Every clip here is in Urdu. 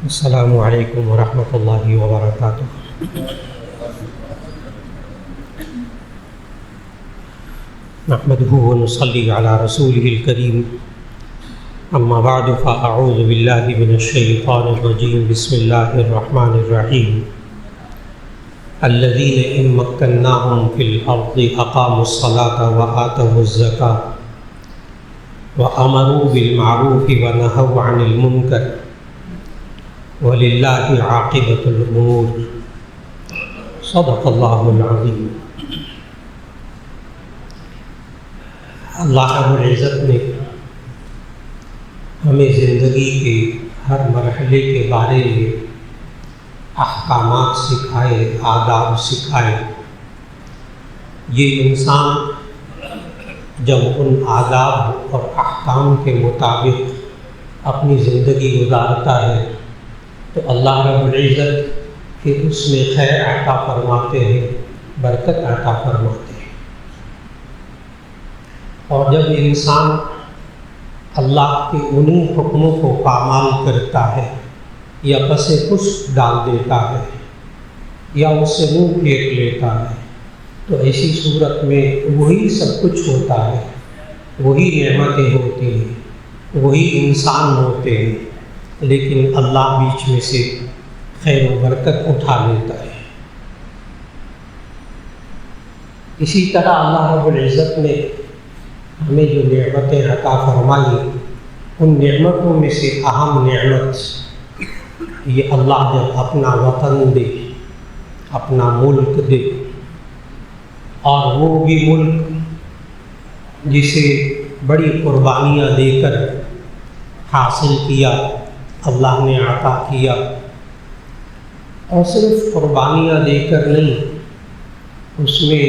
السلام علیکم ورحمۃ اللہ وبرکاتہ۔ نحمده ونصلي على رسوله الكريم، اما بعد فاعوذ باللہ من الشیطان الرجیم، بسم اللہ الرحمن الرحیم۔ الذین ان مکناہم فی الارض اقاموا الصلاة وآتوا الزکاة وامروا بالمعروف ونہوا عن المنکر وَلِلَّهِ عَاقِبَةُ الْأُمُورِ۔ صدق اللہ العظیم۔ اللہ رب العزت نے ہمیں زندگی کے ہر مرحلے کے بارے میں احکامات سکھائے، آداب سکھائے۔ یہ انسان جب ان آداب اور احکام کے مطابق اپنی زندگی گزارتا ہے تو اللہ رب العزت پھر اس میں خیر عطا فرماتے ہیں، برکت عطا فرماتے ہیں۔ اور جب انسان اللہ کے انہی حکموں کو پامال کرتا ہے یا پس پش ڈال دیتا ہے یا اس سے منہ پھیر لیتا ہے تو ایسی صورت میں وہی سب کچھ ہوتا ہے، وہی نعمتیں ہوتی ہیں، وہی انسان ہوتے ہیں، لیکن اللہ بیچ میں سے خیر و برکت اٹھا لیتا ہے۔ اسی طرح اللہ رب العزت نے ہمیں جو نعمتیں عطا فرمائی، ان نعمتوں میں سے اہم نعمت یہ اللہ جب اپنا وطن دے، اپنا ملک دے، اور وہ بھی ملک جسے بڑی قربانیاں دے کر حاصل کیا، اللہ نے عطا کیا، اور صرف قربانیاں دے کر نہیں، اس میں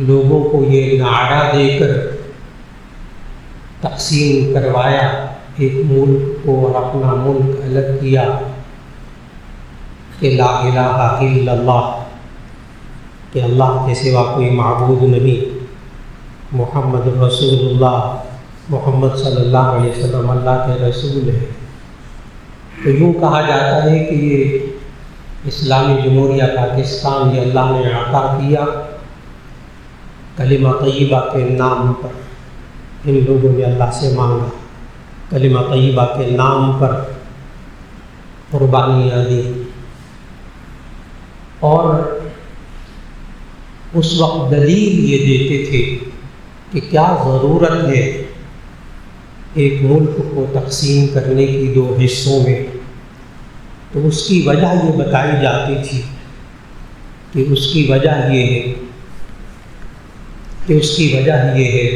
لوگوں کو یہ نعرہ دے کر تقسیم کروایا، ایک ملک کو اور اپنا ملک الگ کیا کہ لا الہ الا اللہ، کہ اللہ کے سوا کوئی معبود نہیں، محمد رسول اللہ، محمد صلی اللہ علیہ وسلم اللہ کے رسول ہے۔ تو یوں کہا جاتا ہے کہ یہ اسلامی جمہوریہ پاکستان یہ اللہ نے عطا کیا کلمہ طیبہ کے نام پر۔ ان لوگوں نے اللہ سے مانگا، کلمہ طیبہ کے نام پر قربانیاں دی، اور اس وقت دلیل یہ دیتے تھے کہ کیا ضرورت ہے ایک ملک کو تقسیم کرنے کی دو حصوں میں۔ تو اس کی وجہ یہ بتائی جاتی تھی کہ اس کی وجہ یہ ہے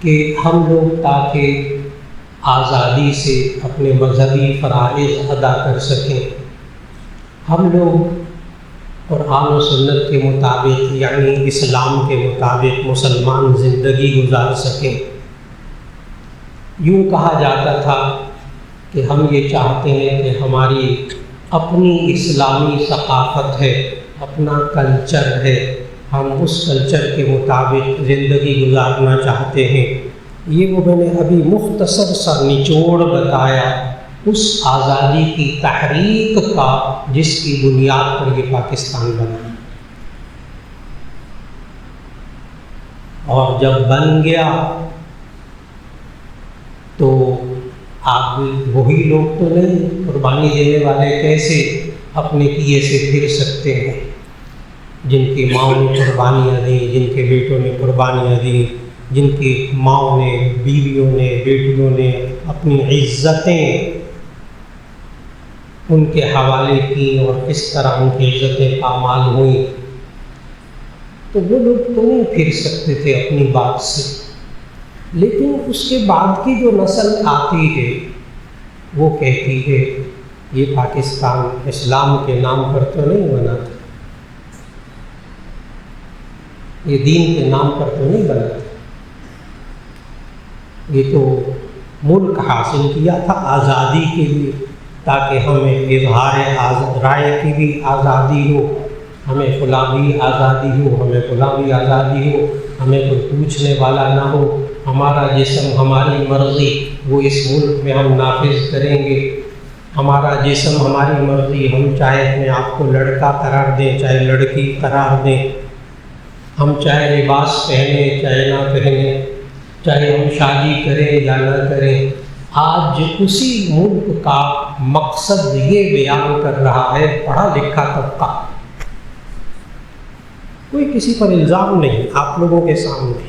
کہ ہم لوگ تاکہ آزادی سے اپنے مذہبی فرائض ادا کر سکیں، ہم لوگ قرآن و سنت کے مطابق یعنی اسلام کے مطابق مسلمان زندگی گزار سکیں۔ یوں کہا جاتا تھا کہ ہم یہ چاہتے ہیں کہ ہماری اپنی اسلامی ثقافت ہے، اپنا کلچر ہے، ہم اس کلچر کے مطابق زندگی گزارنا چاہتے ہیں۔ یہ وہ میں نے ابھی مختصر سا نچوڑ بتایا اس آزادی کی تحریک کا جس کی بنیاد پر یہ پاکستان بنا، اور جب بن گیا تو آپ وہی لوگ تو نہیں، قربانی دینے والے کیسے اپنے کیے سے پھر سکتے ہیں؟ جن کی ماؤں نے قربانیاں دیں، جن کے بیٹوں نے قربانیاں دیں، جن کی ماؤں نے، بیویوں نے، بیٹیوں نے اپنی عزتیں ان کے حوالے کی اور کس طرح ان کی عزتیں پامال ہوئیں، تو وہ لوگ تو نہیں پھر سکتے تھے اپنی بات سے۔ لیکن اس کے بعد کی جو نسل آتی ہے وہ کہتی ہے یہ پاکستان اسلام کے نام پر تو نہیں بنا تھا، یہ دین کے نام پر تو نہیں بنا تھا، یہ تو ملک حاصل کیا تھا آزادی کے لیے، تاکہ ہمیں اظہار رائے کی بھی آزادی ہو، ہمیں فلاں بھی آزادی ہو، ہمیں فلاں بھی آزادی ہو، ہمیں کوئی پوچھنے والا نہ ہو، ہمارا جسم ہماری مرضی وہ اس ملک میں ہم نافذ کریں گے۔ ہمارا جسم ہماری مرضی، ہم چاہے اپنے آپ کو لڑکا قرار دیں چاہے لڑکی قرار دیں، ہم چاہے لباس پہنیں چاہے نہ پہنیں، چاہے ہم شادی کریں یا نہ کریں، آج اسی ملک کا مقصد یہ بیان کر رہا ہے، پڑھا لکھا طبقہ، کوئی کسی پر الزام نہیں، آپ لوگوں کے سامنے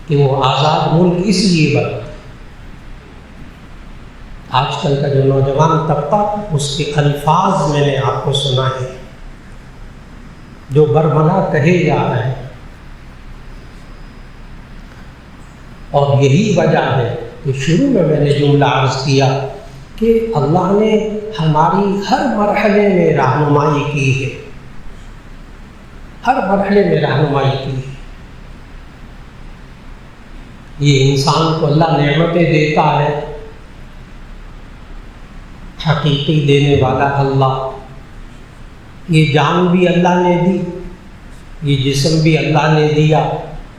کہ وہ آزاد ملک اس لیے بنا۔ آج کل کا جو نوجوان طبقہ، اس کے الفاظ میں نے آپ کو سنا ہے جو برملا کہے جا رہے ہیں، اور یہی وجہ ہے کہ شروع میں نے جملہ عرض کیا کہ اللہ نے ہماری ہر مرحلے میں رہنمائی کی ہے، ہر مرحلے میں رہنمائی کی ہے۔ یہ انسان کو اللہ نعمتیں دیتا ہے، حقیقی دینے والا اللہ، یہ جان بھی اللہ نے دی، یہ جسم بھی اللہ نے دیا،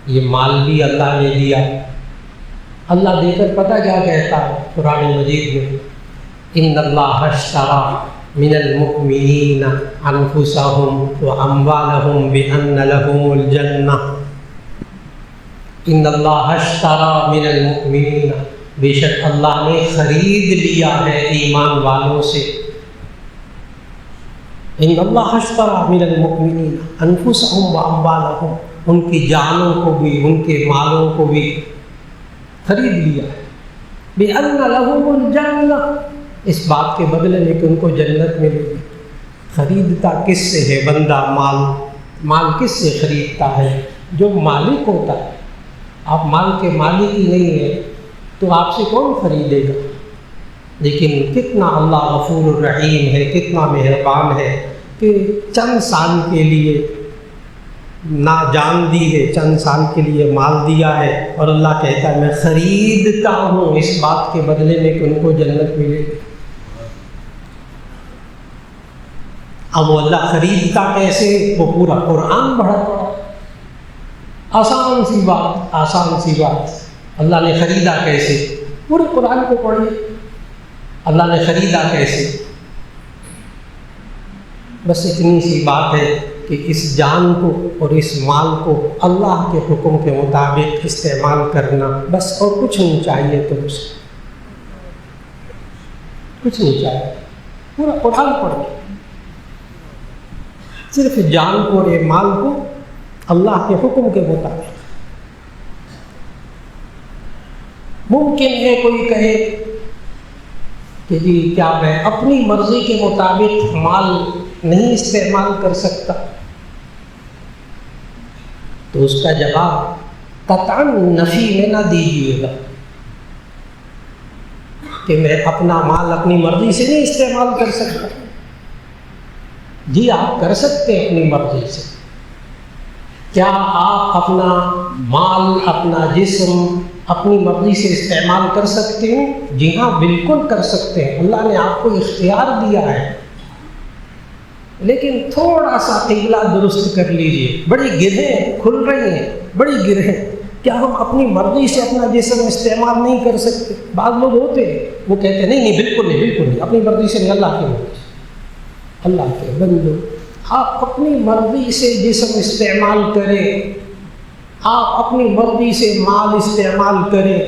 یہ مال بھی اللہ نے دیا۔ اللہ دے کر پتہ کیا کہتا ہے قرآن مجید میں؟ ان اللہ اشتری من المؤمنین انفسهم واموالهم بان لهم الجنہ، ان اللہ اشتری من المؤمنین، بے شک اللہ نے خرید لیا ہے ایمان والوں سے، ان اللہ اشتری من المؤمنین انفسهم واموالهم، ان کی جانوں کو بھی ان کے مالوں کو بھی خرید لیا ہے، بِأَنَّ لَهُمُ الْجَنَّةِ، اس بات کے بدلے میں کہ ان کو جنت ملے گی۔ خریدتا کس سے ہے بندہ؟ مال کس سے خریدتا ہے؟ جو مالک ہوتا ہے۔ آپ مال کے مالک ہی نہیں ہیں تو آپ سے کون خریدے گا؟ لیکن کتنا اللہ غفور الرحیم ہے، کتنا مہربان ہے کہ چند سال کے لیے نہ جان دی ہے، چند سال کے لیے مال دیا ہے، اور اللہ کہتا ہے میں خریدتا ہوں اس بات کے بدلے میں کہ ان کو جنت ملے گی۔ اب وہ اللہ خریدتا کیسے؟ وہ پورا قرآن پڑھا، آسان سی بات، اللہ نے خریدا کیسے؟ پورے قرآن کو پڑھیے، اللہ نے خریدا کیسے؟ بس اتنی سی بات ہے کہ اس جان کو اور اس مال کو اللہ کے حکم کے مطابق استعمال کرنا، بس، اور کچھ نہیں چاہیے، تم سے کچھ نہیں چاہیے، پورا قرآن پڑھو، صرف جان کو اور مال کو اللہ کے حکم کے مطابق۔ ممکن ہے کوئی کہے کہ جی کیا میں اپنی مرضی کے مطابق مال نہیں استعمال کر سکتا؟ تو اس کا جواب قطعاً نفی میں نہ دیجیے گا کہ میں اپنا مال اپنی مرضی سے نہیں استعمال کر سکتا۔ جی آپ کر سکتے ہیں اپنی مرضی سے۔ کیا آپ اپنا مال، اپنا جسم اپنی مرضی سے استعمال کر سکتے ہیں؟ جی ہاں، بالکل کر سکتے ہیں، اللہ نے آپ کو اختیار دیا ہے، لیکن تھوڑا سا قبلہ درست کر لیجئے۔ بڑی گرہیں کھل رہی ہیں، بڑی گرہیں، کیا ہم اپنی مرضی سے اپنا جسم استعمال نہیں کر سکتے؟ بعض لوگ ہوتے ہیں وہ کہتے ہیں نہیں بالکل نہیں، اپنی مرضی سے نہیں، اللہ کی مرضی سے۔ اللہ کے بندو، آپ اپنی مرضی سے جسم استعمال کریں، آپ اپنی مرضی سے مال استعمال کریں،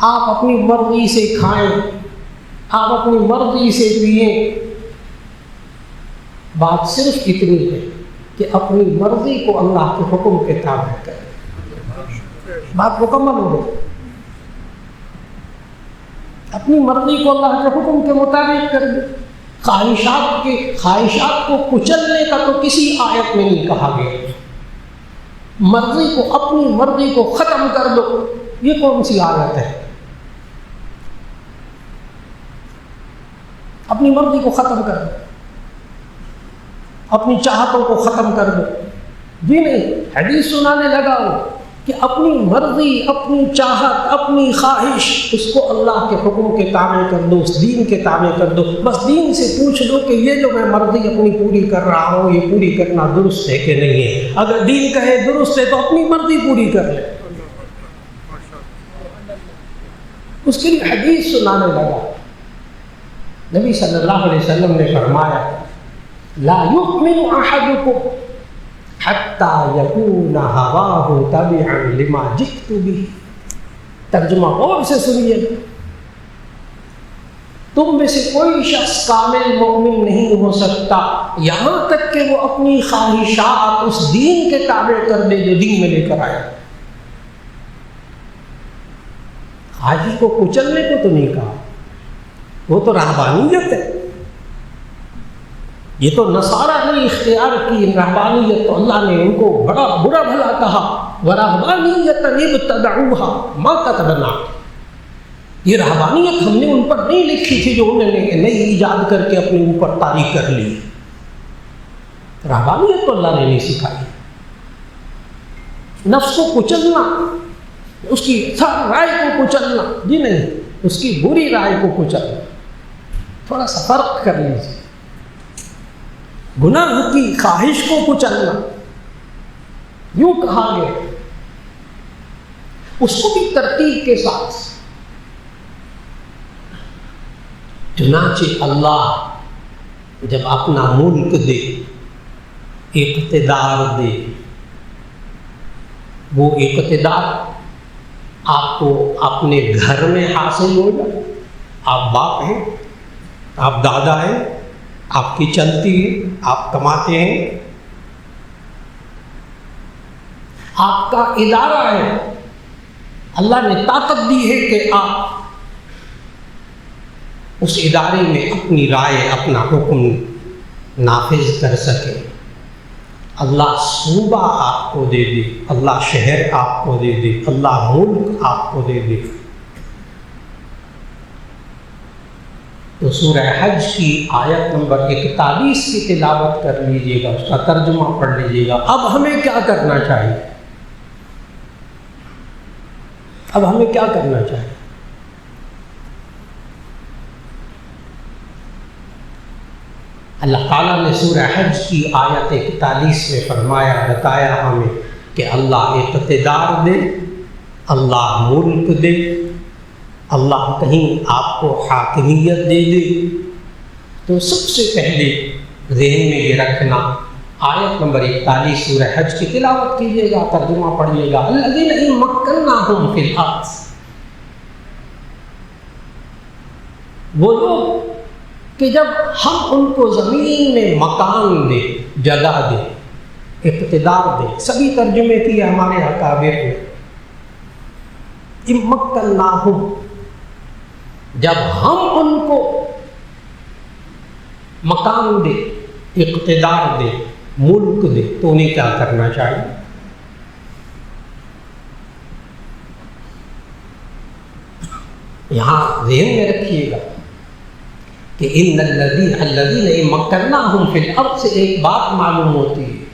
آپ اپنی مرضی سے کھائیں، آپ اپنی مرضی سے پئیں۔ بات صرف اتنی ہے کہ اپنی مرضی کو اللہ کے حکم کے تابع کریں، بات مکمل ہو گئی۔ اپنی مرضی کو اللہ کے حکم کے مطابق کر دیں۔ خواہشات کو کچلنے کا تو کسی آیت میں نہیں کہا گیا۔ مرضی کو، اپنی مرضی کو ختم کر دو، یہ کون سی آیت ہے؟ اپنی مرضی کو ختم کر دو، اپنی چاہتوں کو ختم کر دو۔ جی نہیں، حدیث سنانے لگا ہو کہ اپنی مرضی، اپنی چاہت، اپنی خواہش، اس کو اللہ کے حکم کے تابع کر دو، اس دین کے تابع کر دو۔ بس دین سے پوچھ لو کہ یہ جو میں مرضی اپنی پوری کر رہا ہوں، یہ پوری کرنا درست ہے کہ نہیں ہے؟ اگر دین کہے درست ہے تو اپنی مرضی پوری کر لے۔ اس کے لیے حدیث سنانے لگا. نبی صلی اللہ علیہ وسلم نے فرمایا لا یؤمن احدکم حتی یکون ہواہ تبعا لما جئت بہ. ترجمہ غور سے سنیے. تم میں سے کوئی شخص کامل مومن نہیں ہو سکتا یہاں تک کہ وہ اپنی خواہشات اس دین کے تابع کر دے جو دین میں لے کر آیا. خواہش کو کچلنے کو تو نہیں کہا, وہ تو رہبانیت ہے. یہ تو نصارہ نے اختیار کی رہبانیت, تو اللہ نے ان کو بڑا برا بھلا کہا وَرَهْبَانِيَّةً ابْتَدَعُوهَا مَا كَتَبْنَاهَا. یہ رہبانیت ہم نے ان پر نہیں لکھی تھی جو انہوں نے نئی ایجاد کر کے اپنے اوپر طاری کر لی. رہبانیت تو اللہ نے نہیں سکھائی. نفس کو کچلنا, اس کی رائے کو کچلنا, جی نہیں, اس کی بری رائے کو کچلنا, تھوڑا سا فرق کر لیجیے. گناہ کی خواہش کو کچلنا, یوں کہا گیا, اس کو بھی ترتیب کے ساتھ. چنانچہ اللہ جب اپنا ملک دے, اقتدار دے, وہ اقتدار آپ کو اپنے گھر میں حاصل ہو جائے. آپ باپ ہیں, آپ دادا ہیں, آپ کی چلتی ہے, آپ کماتے ہیں, آپ کا ادارہ ہے, اللہ نے طاقت دی ہے کہ آپ اس ادارے میں اپنی رائے, اپنا حکم نافذ کر سکیں. اللہ صوبہ آپ کو دے دے, اللہ شہر آپ کو دے دے, اللہ ملک آپ کو دے دے. تو سورہ حج کی آیت نمبر 41 کی تلاوت کر لیجئے گا, اس کا ترجمہ پڑھ لیجئے گا. اب ہمیں کیا کرنا چاہیے؟ اب ہمیں کیا کرنا چاہیے؟ اللہ تعالیٰ نے سورہ حج کی آیت 41 میں فرمایا, بتایا ہمیں کہ اللہ اقتدار دے, اللہ ملک دے, اللہ کہیں آپ کو حاکمیت دے دے. تو سب سے پہلے ذہن میں یہ رکھنا, آیت نمبر 41 سورہ حج کی تلاوت کیجیے گا, ترجمہ پڑھیے گا. الذین ان مکناہم فی الارض, وہ لوگ کہ جب ہم ان کو زمین میں مکان دے, جگہ دے, اقتدار دے. سبھی ترجمے کیے ہمارے اکابر نے. امکناہم, جب ہم ان کو مکان دے, اقتدار دے, ملک دے, تو انہیں کیا کرنا چاہیے؟ یہاں ذہن میں رکھیے گا کہ ان الذین مکناہم فی الارض سے ایک بات معلوم ہوتی ہے.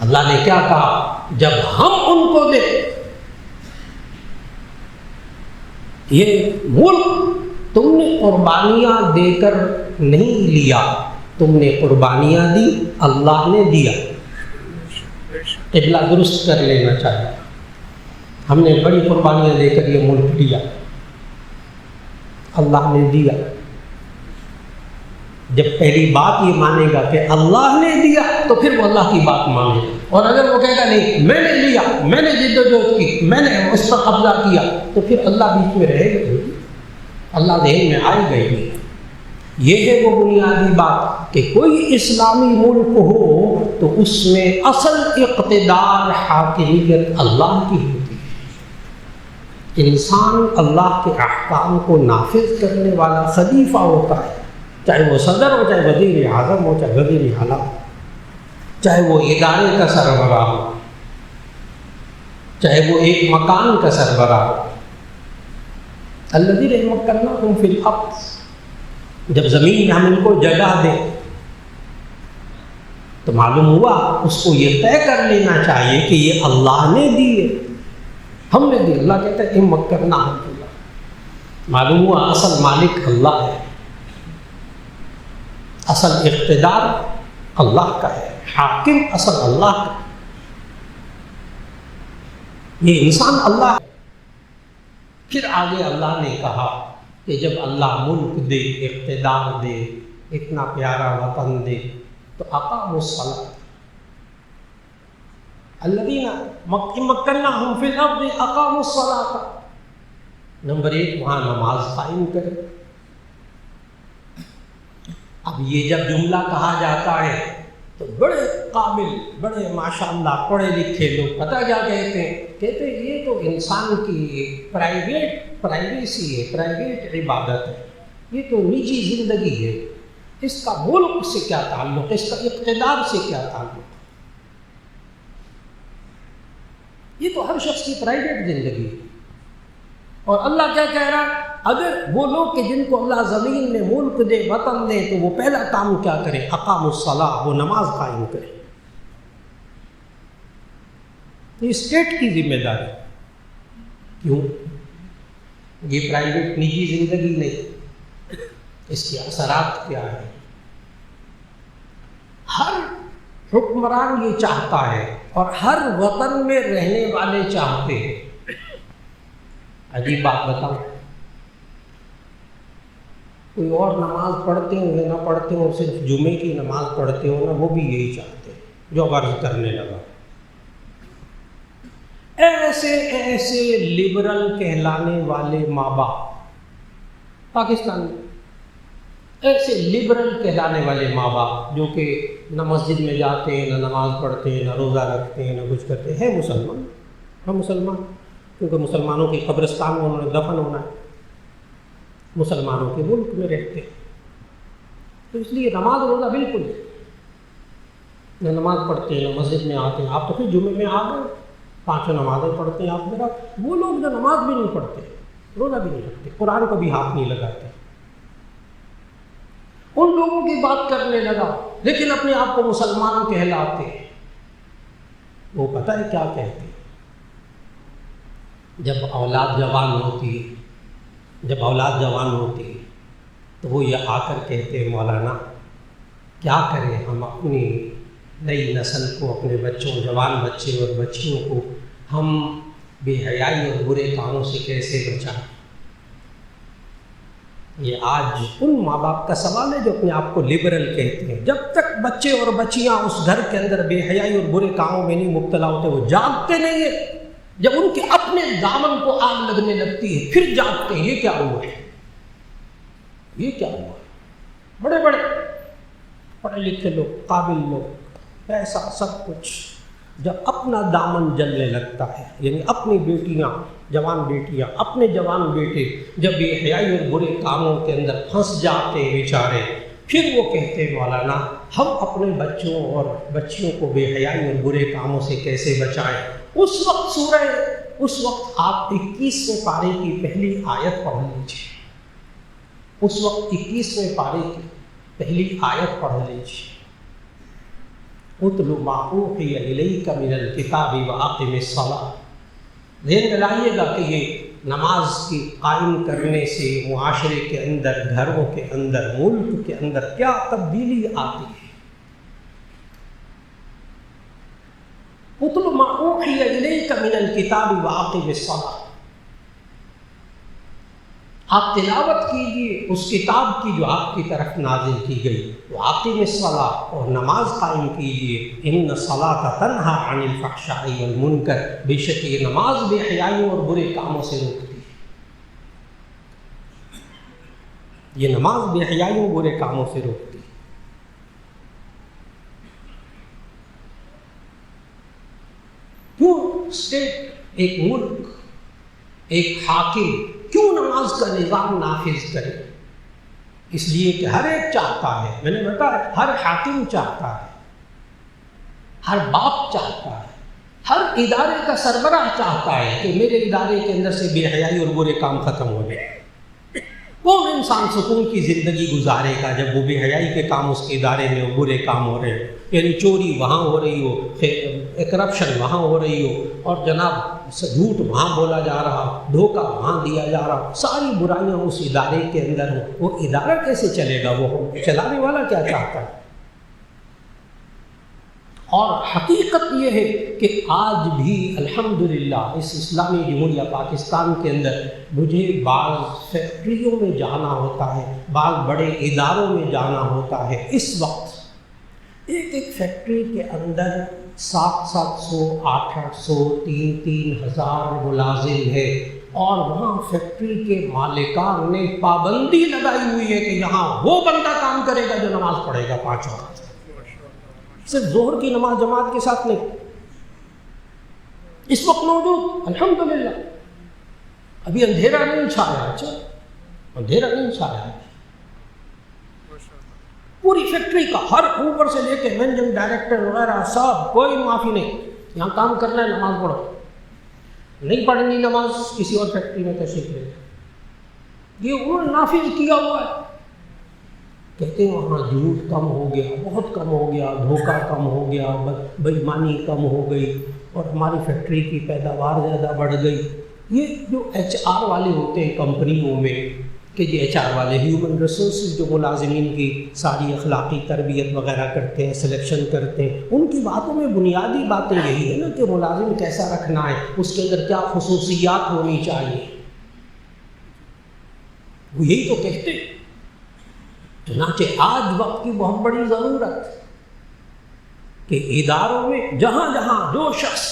اللہ نے کیا کہا؟ جب ہم ان کو دے, یہ ملک تم نے قربانیاں دے کر نہیں لیا, تم نے قربانیاں دی, اللہ نے دیا. قبلہ درست کر لینا چاہیے. ہم نے بڑی قربانیاں دے کر یہ ملک لیا, اللہ نے دیا. جب پہلی بات یہ مانے گا کہ اللہ نے دیا, تو پھر وہ اللہ کی بات مانے گا. اور اگر وہ کہے گا نہیں میں نے لیا, میں نے جد و جہد کی, میں نے اس پر قبضہ کیا, تو پھر اللہ بیچ میں رہے گا, اللہ ذہن میں آئے گا ہی. یہ ہے وہ بنیادی بات کہ کوئی اسلامی ملک ہو تو اس میں اصل اقتدار, حاکمیت اللہ کی ہوتی ہے. انسان اللہ کے احکام کو نافذ کرنے والا خلیفہ ہوتا ہے, چاہے وہ صدر ہو, چاہے وزیر اعظم ہو, چاہے وزیر اعلیٰ ہو, چاہے وہ ادارے کا سربراہ ہو, چاہے وہ ایک مکان کا سربراہ ہو. الذین مکناہم فی الارض, جب زمین میں ہم ان کو جگہ دیں تو معلوم ہوا اس کو یہ طے کر لینا چاہیے کہ یہ اللہ نے دی ہے, ہم نے دی. اللہ کہتا ہے مکناہم فی الارض, معلوم ہوا اصل مالک اللہ ہے, اصل اقتدار اللہ کا ہے, حاکم اصل اللہ کا. یہ انسان اللہ پھر آگے اللہ نے کہا کہ جب اللہ ملک دے، اقتدار دے، اتنا پیارا وطن دے، تو اقاموا الصلاۃ الذین مکناہم فی الارض اقاموا الصلاۃ، نمبر 1 وہاں نماز قائم کرے۔ اب یہ جب جملہ کہا جاتا ہے تو بڑے قابل، بڑے ماشاءاللہ پڑھے لکھے لوگ پتہ کیا کہتے ہیں؟ کہتے ہیں یہ تو انسان کی پرائیویسی ہے، پرائیویٹ عبادت ہے، یہ تو نجی زندگی ہے، اس کا ملک سے کیا تعلق، اس کا اقتدار سے کیا تعلق؟ یہ تو ہر شخص کی پرائیویٹ زندگی ہے۔ اور اللہ کیا کہہ رہا ہے؟ اگر وہ لوگ کہ جن کو اللہ زمین میں ملک دے، وطن دے، تو وہ پہلا کام کیا کریں؟ اقاموا الصلاۃ، وہ نماز قائم کریں۔ یہ اسٹیٹ کی ذمہ داری، کیوں؟ یہ پرائیویٹ نجی زندگی نہیں، اس کے اثرات کیا ہیں؟ ہر حکمران یہ چاہتا ہے اور ہر وطن میں رہنے والے چاہتے ہیں۔ عجیب بات بتاؤ، کوئی اور نماز پڑھتے ہوں یا نہ پڑھتے ہوں، صرف جمعے کی نماز پڑھتے ہوں نا، وہ بھی یہی چاہتے ہیں جو غرض کرنے لگا۔ ایسے ایسے لبرل کہلانے والے ماں باپ پاکستان میں، ایسے لبرل کہلانے والے ماں باپ جو کہ نہ مسجد میں جاتے ہیں، نہ نماز پڑھتے ہیں، نہ روزہ رکھتے ہیں، نہ کچھ کرتے ہیں مسلمان، ہم مسلمان، کیونکہ مسلمانوں کی قبرستان میں انہوں نے دفن ہونا ہے، مسلمانوں کے ملک میں رہتے ہیں، تو اس لیے نماز روزہ بالکل نہ نماز پڑھتے ہیں، نہ مسجد میں آتے ہیں۔ آپ تو پھر جمعے میں آ گئے، 5 نمازیں پڑھتے ہیں آپ میرا، وہ لوگ جو نماز بھی نہیں پڑھتے، روزہ بھی نہیں رکھتے، قرآن کو بھی ہاتھ نہیں لگاتے، ان لوگوں کی بات کرنے لگا، لیکن اپنے آپ کو مسلمان کہلاتے ہیں۔ وہ پتہ ہے کیا کہتے ہیں؟ جب اولاد جوان ہوتی ہے تو وہ یہ آ کر کہتے ہیں مولانا کیا کریں ہم اپنی نئی نسل کو، اپنے بچوں، جوان بچے اور بچیوں کو ہم بے حیائی اور برے کاموں سے کیسے بچائیں؟ یہ آج ان ماں باپ کا سوال ہے جو اپنے آپ کو لبرل کہتے ہیں۔ جب تک بچے اور بچیاں اس گھر کے اندر بے حیائی اور برے کاموں میں نہیں مبتلا ہوتے، وہ جاگتے نہیں ہیں۔ جب ان کے اپنے دامن کو آگ لگنے لگتی ہے پھر جاگتے ہیں۔ یہ کیا ہوا ہے؟ یہ کیا ہوا ہے؟ بڑے بڑے پڑھے لکھے لوگ، قابل لوگ، پیسہ، سب کچھ، جب اپنا دامن جلنے لگتا ہے، یعنی اپنی بیٹیاں، جوان بیٹیاں، اپنے جوان بیٹے جب بے حیائی اور برے کاموں کے اندر پھنس جاتے ہیں بیچارے، پھر وہ کہتے ہیں مولانا ہم اپنے بچوں اور بچیوں کو بے حیائی اور برے کاموں سے کیسے بچائیں؟ اس وقت آپ 21ویں پارے کی پہلی آیت پڑھ لیجیے، اس وقت 21ویں پارے کی پہلی آیت پڑھ لیجیے، اتل ما اوحی الیک من الکتاب واقم الصلاۃ۔ ذہن میں لائیے گا کہ یہ نماز کی قائم کرنے سے معاشرے کے اندر، گھروں کے اندر، ملک کے اندر کیا تبدیلی آتی ہے۔ اتل ما اوحی الیک من الکتاب واقم الصلاۃ، آپ تلاوت کیجیے اس کتاب کی جو آپ کی طرف نازل کی گئی، واقم الصلاۃ، اور نماز قائم کیجیے۔ ان الصلاۃ تنہی عن الفحشاء والمنکر، بے شک یہ نماز بے حیائیوں اور برے کاموں سے روکتی ہے، یہ نماز بے حیائیوں اور برے کاموں سے روکتی ہے۔ کیوں اسٹیٹ، ایک ملک، ایک حاکم کیوں نماز کا نظام نافذ کرے؟ اس لیے کہ ہر ایک چاہتا ہے، میں نے بتایا ہر حاکم چاہتا ہے، ہر باپ چاہتا ہے، ہر ادارے کا سربراہ چاہتا ہے کہ میرے ادارے کے اندر سے بے حیائی اور برے کام ختم ہو جائے۔ کون انسان سکون کی زندگی گزارے گا جب وہ بے حیائی کے کام اس کے ادارے میں برے کام ہو رہے ہیں، یعنی چوری وہاں ہو رہی ہو، کرپشن وہاں ہو رہی ہو، اور جناب جھوٹ وہاں بولا جا رہا، دھوکہ وہاں دیا جا رہا، ساری برائیاں اس ادارے کے اندر ہوں، وہ ادارہ کیسے چلے گا؟ وہ چلانے والا کیا چاہتا ہے؟ اور حقیقت یہ ہے کہ آج بھی الحمدللہ اس اسلامی جمہوریہ پاکستان کے اندر مجھے بعض فیکٹریوں میں جانا ہوتا ہے، بعض بڑے اداروں میں جانا ہوتا ہے۔ اس وقت ایک فیکٹری کے اندر 700 800 3,000 ملازم ہے، اور وہاں فیکٹری کے مالکان نے پابندی لگائی ہوئی ہے کہ یہاں وہ بندہ کام کرے گا جو نماز پڑھے گا 5 وقت، صرف ظہر کی نماز جماعت کے ساتھ نہیں۔ اس وقت موجود الحمدللہ، ابھی اندھیرا نہیں چھایا، اچھا اندھیرا نہیں چھایا، پوری فیکٹری کا ہر اوپر سے لے کے مینیجنگ ڈائریکٹر وغیرہ سب کوئی معافی نہیں، یہاں کام کرنا ہے نماز پڑھو، نہیں پڑھنی نماز کسی اور فیکٹری میں تشریف لے۔ یہ انہوں نے نافذ کیا ہوا ہے۔ کہتے ہیں وہاں جھوٹ کم ہو گیا، بہت کم ہو گیا، دھوکہ کم ہو گیا، بےایمانی کم ہو گئی، اور ہماری فیکٹری کی پیداوار زیادہ بڑھ گئی۔ یہ جو ایچ آر والے ہوتے ہیں کمپنیوں میں، کہ جی ایچ آر والے ہیومن ریسورسز جو ملازمین کی ساری اخلاقی تربیت وغیرہ کرتے ہیں، سلیکشن کرتے ہیں، ان کی باتوں میں بنیادی باتیں یہی ہے نا کہ ملازم کیسا رکھنا ہے، اس کے اندر کیا خصوصیات ہونی چاہیے، وہ یہی تو کہتے ہیں۔ چنانچہ آج وقت کی بہت بڑی ضرورت کہ اداروں میں جہاں جہاں جو شخص،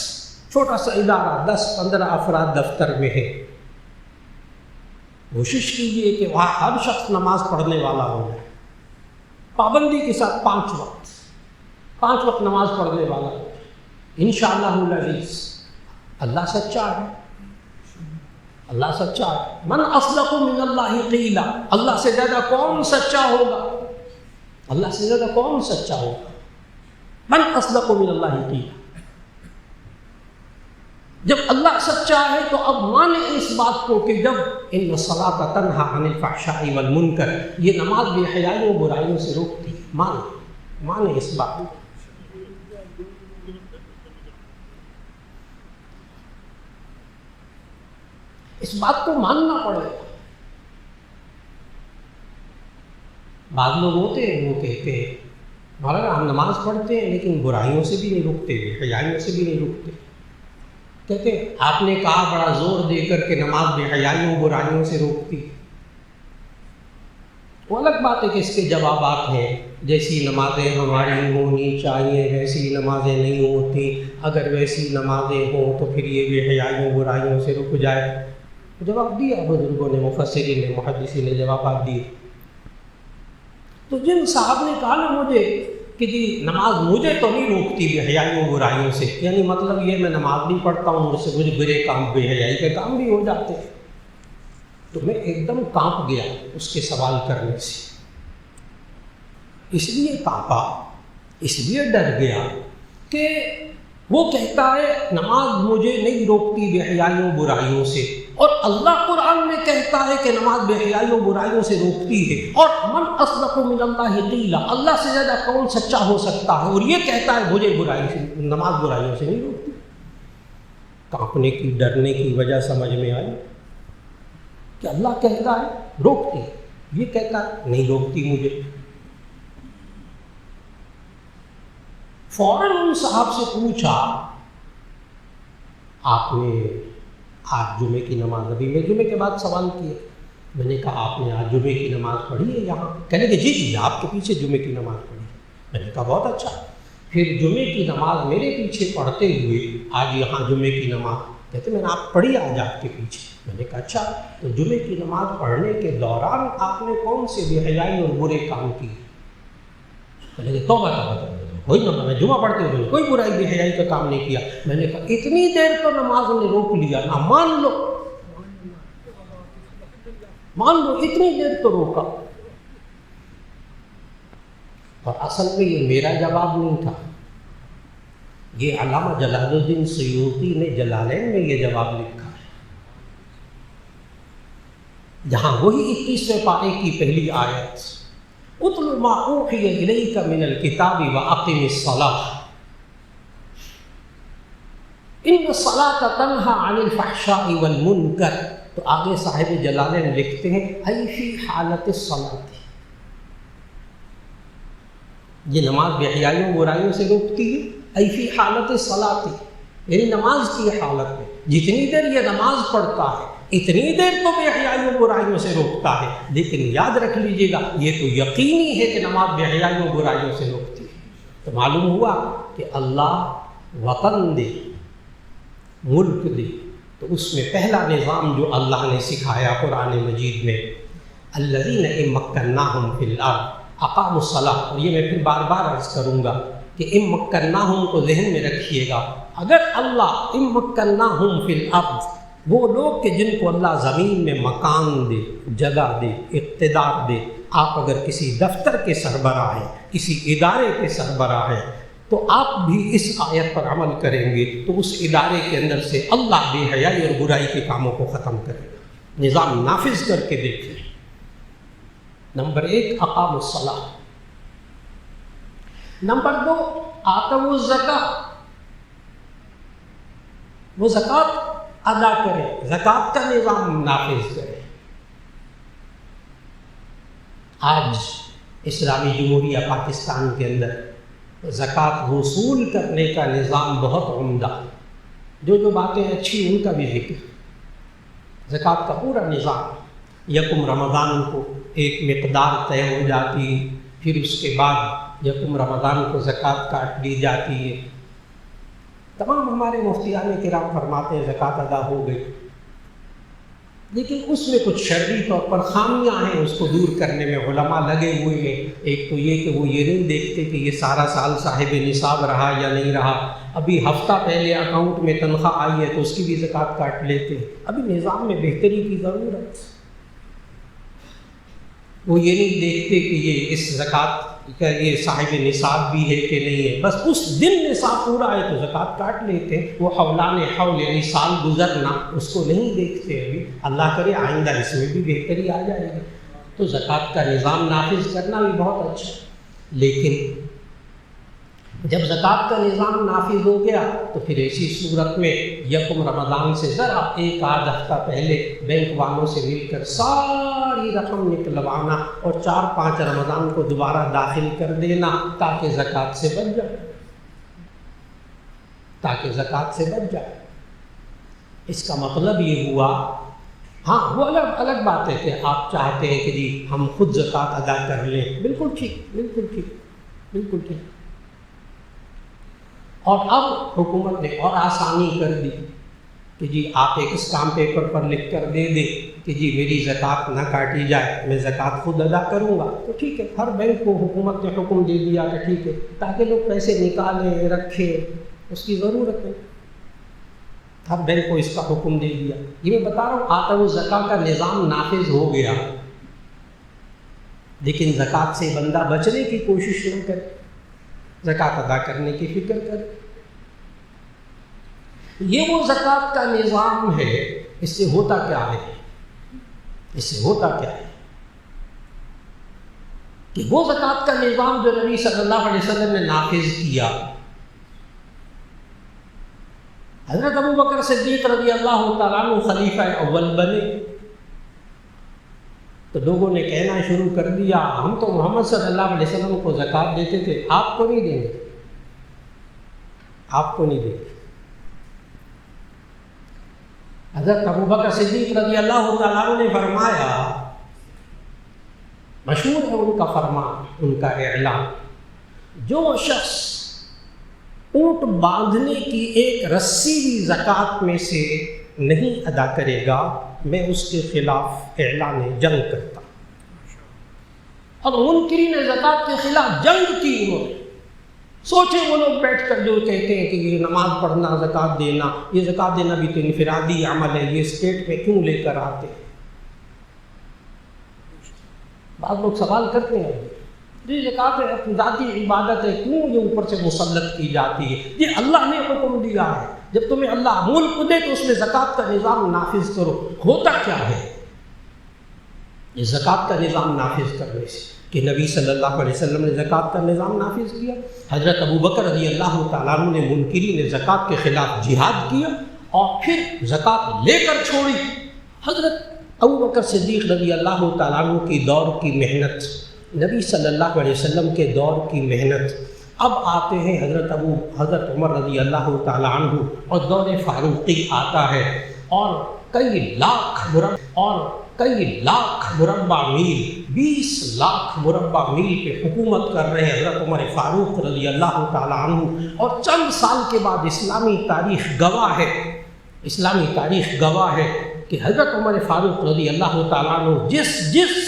چھوٹا سا ادارہ 10-15 افراد دفتر میں ہے، کوشش کیجیے کہ وہاں ہر شخص نماز پڑھنے والا ہو، پابندی کے ساتھ 5 وقت نماز پڑھنے والا ہو، انشاءاللہ العزیز۔ اللہ سچا ہے، اللہ سچا ہے۔ من اصدق من اللہ قیلا، اللہ سے زیادہ کون سچا ہوگا، اللہ سے زیادہ کون سچا ہوگا، من اصدق من اللہ قیلا۔ جب اللہ سچا ہے تو اب مانے اس بات کو کہ جب ان الصلاۃ تنہی عن الفحشاء والمنکر، یہ نماز بے حیائی و برائیوں سے روکتی، مانے اس بات کو۔ اس بات کو ماننا پڑے گا۔ بعض لوگ ہوتے ہیں وہ کہتے ہیں مولانا ہم نماز پڑھتے ہیں لیکن برائیوں سے بھی نہیں رکتے، حیائیوں سے بھی نہیں رکتے۔ کہتے ہیں آپ نے کہا بڑا زور دے کر کہ نماز بے حیائیوں برائیوں سے روکتی، وہ الگ بات ہے کہ اس کے جوابات ہیں، جیسی نمازیں ہماری ہونی چاہیے ویسی نمازیں نہیں ہوتی، اگر ویسی نمازیں ہوں تو پھر یہ بے حیائیوں برائیوں سے رک جائے۔ جواب دیا بزرگوں نے، مفسرین نے، محدثین نے جوابات دیے۔ تو جن صاحب نے کہا نا مجھے کہ جی نماز مجھے تو نہیں روکتی بے حیائیوں برائیوں سے، یعنی مطلب یہ میں نماز نہیں پڑھتا ہوں، مجھ سے مجھے برے کام، بے حیائی کے کام بھی ہو جاتے ہیں، تو میں ایک دم کانپ گیا اس کے سوال کرنے سے۔ اس لیے کانپا، اس لیے ڈر گیا کہ وہ کہتا ہے نماز مجھے نہیں روکتی بے حیائیوں برائیوں سے، اور اللہ قرآن میں کہتا ہے کہ نماز بے حیائیوں برائیوں سے روکتی ہے، اور من اصدق من اللہ قیلا، اللہ سے زیادہ کون سچا ہو سکتا ہے، اور یہ کہتا ہے مجھے نماز برائیوں سے نہیں روکتی۔ کانپنے کی، ڈرنے کی وجہ سمجھ میں آئی کہ اللہ کہتا ہے روکتی، یہ کہتا ہے نہیں روکتی مجھے۔ فوراً ان صاحب سے پوچھا آپ نے آج جمعے کی نماز، ابھی میں جمعے کے بعد سوال کیا، میں نے کہا آپ نے آج جمعے کی نماز پڑھی ہے یہاں؟ کہنے کہ جی آپ کے پیچھے جمعے کی نماز پڑھی۔ میں نے کہا بہت اچھا، پھر جمعے کی نماز میرے پیچھے پڑھتے ہوئے آج یہاں جمعے کی نماز، کہتے میں نے آپ پڑھی آج آپ کے پیچھے۔ میں نے کہا اچھا، تو جمعے کی نماز پڑھنے کے دوران آپ نے کون سے بے حیائی اور برے کام کیے؟ میں نے کہا توبہ کوئی نہ، میں جمعہ پڑھتے ہوئے کوئی برائی بے حیائی کا کام نہیں کیا۔ میں نے کہا اتنی دیر تو نماز نے روک لیا نا، مان لو اتنی دیر تو روکا۔ اور اصل میں یہ میرا جواب نہیں تھا، یہ علامہ جلال الدین سیوطی نے جلالین میں یہ جواب لکھا ہے، جہاں وہی 21ویں پارے کی پہلی آیت اتل ما اوحی الیک من الکتاب واقم الصلاۃ ان الصلاۃ تنہی عن الفحشاء والمنکر، تو آگے صاحب جلالین لکھتے ہیں ای فی حالت الصلاۃ، یہ نماز بے حیائیوں برائیوں سے روکتی ہے، ای فی حالت صلاۃ، یعنی نماز کی حالت میں جتنی دیر یہ نماز پڑھتا ہے اتنی دیر تو بے حیائی و برائیوں سے روکتا ہے، لیکن یاد رکھ لیجیے گا یہ تو یقینی ہے کہ نماز بے حیائی و برائیوں سے روکتی ہے۔ تو معلوم ہوا کہ اللہ وطن دے، ملک دے، تو اس میں پہلا نظام جو اللہ نے سکھایا قرآن مجید میں، الذین ان مکناہم فی الارض اقاموا الصلاۃ، اور یہ میں پھر بار بار عرض کروں گا کہ ان مکناہم کو ذہن میں رکھیے گا۔ اگر اللہ ان مکناہم فی الارض، وہ لوگ کہ جن کو اللہ زمین میں مکان دے، جگہ دے، اقتدار دے، آپ اگر کسی دفتر کے سربراہ ہیں، کسی ادارے کے سربراہ ہیں، تو آپ بھی اس آیت پر عمل کریں گے تو اس ادارے کے اندر سے اللہ بے حیائی اور برائی کے کاموں کو ختم کرے گا۔ نظام نافذ کر کے دیکھیں۔ نمبر 1 اقام الصلاۃ، نمبر 2 آتوا الزکاۃ، وہ زکوٰۃ ادا کریں، زکوٰۃ کا نظام نافذ کریں۔ آج اسلامی جمہوریہ پاکستان کے اندر زکوٰۃ وصول کرنے کا نظام بہت عمدہ، جو باتیں اچھی ان کا بھی ذکر، زکوٰۃ کا پورا نظام، یکم رمضان کو ایک مقدار طے ہو جاتی ہے، پھر اس کے بعد یکم رمضان کو زکوٰۃ کاٹ دی جاتی ہے۔ تمام ہمارے مفتیان کرام فرماتے ہیں زکوٰۃ ادا ہو گئی، لیکن اس میں کچھ شرعی طور پر خامیاں ہیں، اس کو دور کرنے میں علماء لگے ہوئے ہیں۔ ایک تو یہ کہ وہ یہ نہیں دیکھتے کہ یہ سارا سال صاحب نصاب رہا یا نہیں رہا، ابھی ہفتہ پہلے اکاؤنٹ میں تنخواہ آئی ہے تو اس کی بھی زکوٰۃ کاٹ لیتے ہیں۔ ابھی نظام میں بہتری کی ضرورت۔ وہ یہ نہیں دیکھتے کہ یہ اس زکوٰۃ کا یہ صاحب نصاب بھی ہے کہ نہیں ہے، بس اس دن نصاب پورا ہے تو زکوٰۃ کاٹ لیتے ہیں۔ وہ حولان حول یعنی سال گزرنا اس کو نہیں دیکھتے۔ ابھی اللہ کرے آئندہ اس میں بھی بہتری آ جائے گی، تو زکوٰۃ کا نظام نافذ کرنا بھی بہت اچھا۔ لیکن جب زکوٰۃ کا نظام نافذ ہو گیا تو پھر ایسی صورت میں یکم رمضان سے ذرا ایک آدھ ہفتہ پہلے بینک والوں سے مل کر ساری رقم نکلوانا اور 4-5 رمضان کو دوبارہ داخل کر دینا تاکہ زکوٰۃ سے بچ جائے، تاکہ زکوٰۃ سے بچ جائے۔ اس کا مطلب یہ ہوا، ہاں وہ الگ بات ہے کہ آپ چاہتے ہیں کہ جی ہم خود زکوٰۃ ادا کر لیں، بالکل ٹھیک، بالکل ٹھیک، بالکل ٹھیک۔ اور اب حکومت نے اور آسانی کر دی کہ جی آپ ایک اسٹامپ پیپر پر لکھ کر دے دیں کہ جی میری زکوٰۃ نہ کاٹی جائے، میں زکوٰۃ خود ادا کروں گا، تو ٹھیک ہے۔ ہر بینک کو حکومت نے حکم دے دیا کہ ٹھیک ہے، تاکہ لوگ پیسے نکالیں رکھیں، اس کی ضرورت ہے، ہر بینک کو اس کا حکم دے دیا۔ یہ میں بتا رہا ہوں آتوا الزکاۃ کا نظام نافذ ہو گیا، لیکن زکوٰۃ سے بندہ بچنے کی کوشش نہ کرے، زکوٰۃ ادا کرنے کی فکر کرے۔ یہ وہ زکوٰۃ کا نظام ہے۔ اس سے ہوتا کیا ہے؟ اس سے ہوتا کیا ہے کہ وہ زکوٰۃ کا نظام جو نبی صلی اللہ علیہ وسلم نے نافذ کیا، حضرت ابوبکر صدیق رضی اللہ تعالیٰ عنہ خلیفہ اول بنے تو لوگوں نے کہنا شروع کر دیا ہم تو محمد صلی اللہ علیہ وسلم کو زکوٰۃ دیتے تھے، آپ کو نہیں دیں گے، آپ کو نہیں دیں گے۔ حضرت ابوبکر صدیق رضی اللہ تعالیٰ عنہ نے فرمایا، مشہور ہے ان کا فرمان، ان کا اعلان، جو شخص اونٹ باندھنے کی ایک رسی بھی زکوٰۃ میں سے نہیں ادا کرے گا، میں اس کے خلاف اعلان جنگ کرتا۔ اور منکرین زکوٰۃ کے خلاف جنگ کی انہوں نے۔ سوچیں وہ لوگ بیٹھ کر جو کہتے ہیں کہ یہ نماز پڑھنا، زکوٰۃ دینا، یہ زکوٰۃ دینا بھی تو انفرادی عمل ہے، یہ اسٹیٹ میں کیوں لے کر آتے ہیں؟ بعض لوگ سوال کرتے ہیں یہ زکوٰۃ ذاتی عبادت ہے، کیوں یہ اوپر سے مسلط کی جاتی ہے؟ یہ اللہ نے حکم دیا ہے، جب تمہیں اللہ ملک دے تو اس میں زکوٰۃ کا نظام نافذ کرو۔ ہوتا کیا ہے یہ زکوٰۃ کا نظام نافذ کرنے سے کہ نبی صلی اللہ علیہ وسلم نے زکوٰۃ کا نظام نافذ کیا، حضرت ابوبکر رضی اللہ تعالیٰ عنہ نے منکرین زکوٰۃ کے خلاف جہاد کیا اور پھر زکوٰۃ لے کر چھوڑی۔ حضرت ابوبکر صدیق رضی اللہ تعالیٰ عنہ کی دور کی محنت، نبی صلی اللہ علیہ وسلم کے دور کی محنت، اب آتے ہیں حضرت عمر رضی اللہ تعالیٰ عنہ اور دور فاروقی آتا ہے، اور کئی لاکھ مربع میل، 20 لاکھ مربع میل پہ حکومت کر رہے ہیں حضرت عمر فاروق رضی اللہ تعالیٰ عنہ، اور چند سال کے بعد اسلامی تاریخ گواہ ہے کہ حضرت عمر فاروق رضی اللہ تعالیٰ عنہ جس